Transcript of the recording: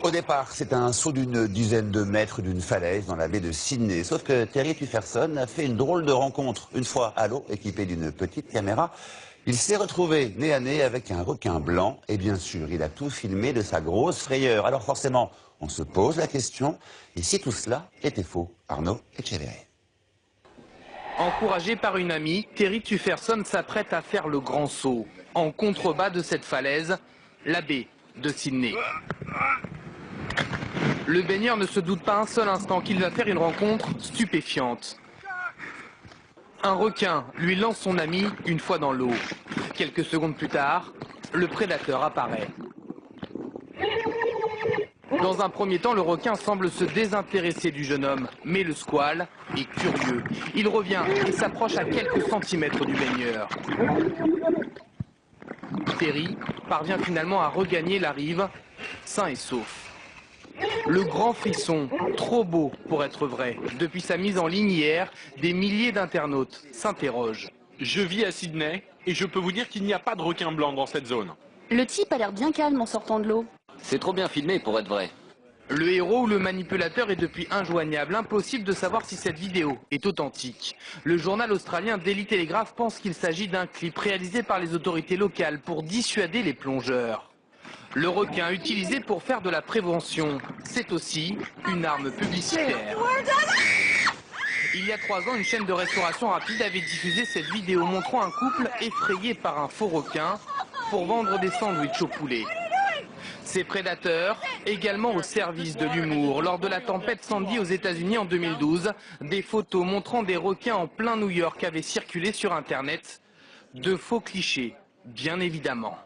Au départ, c'est un saut d'une dizaine de mètres d'une falaise dans la baie de Sydney. Sauf que Terry Tufferson a fait une drôle de rencontre. Une fois à l'eau, équipé d'une petite caméra, il s'est retrouvé nez à nez avec un requin blanc. Et bien sûr, il a tout filmé de sa grosse frayeur. Alors forcément, on se pose la question, et si tout cela était faux? Arnaud Etcheverry. Encouragé par une amie, Terry Tufferson s'apprête à faire le grand saut. En contrebas de cette falaise, la baie de Sydney. Le baigneur ne se doute pas un seul instant qu'il va faire une rencontre stupéfiante. Un requin lui lance son ami une fois dans l'eau. Quelques secondes plus tard, le prédateur apparaît. Dans un premier temps, le requin semble se désintéresser du jeune homme, mais le squale est curieux. Il revient et s'approche à quelques centimètres du baigneur. Terry parvient finalement à regagner la rive, sain et sauf. Le grand frisson, trop beau pour être vrai. Depuis sa mise en ligne hier, des milliers d'internautes s'interrogent. Je vis à Sydney et je peux vous dire qu'il n'y a pas de requin blanc dans cette zone. Le type a l'air bien calme en sortant de l'eau. C'est trop bien filmé pour être vrai. Le héros ou le manipulateur est depuis injoignable. Impossible de savoir si cette vidéo est authentique. Le journal australien Daily Telegraph pense qu'il s'agit d'un clip réalisé par les autorités locales pour dissuader les plongeurs. Le requin utilisé pour faire de la prévention, c'est aussi une arme publicitaire. Il y a 3 ans, une chaîne de restauration rapide avait diffusé cette vidéo montrant un couple effrayé par un faux requin pour vendre des sandwichs au poulet. Ces prédateurs, également au service de l'humour. Lors de la tempête Sandy aux États-Unis en 2012, des photos montrant des requins en plein New York avaient circulé sur Internet. De faux clichés, bien évidemment.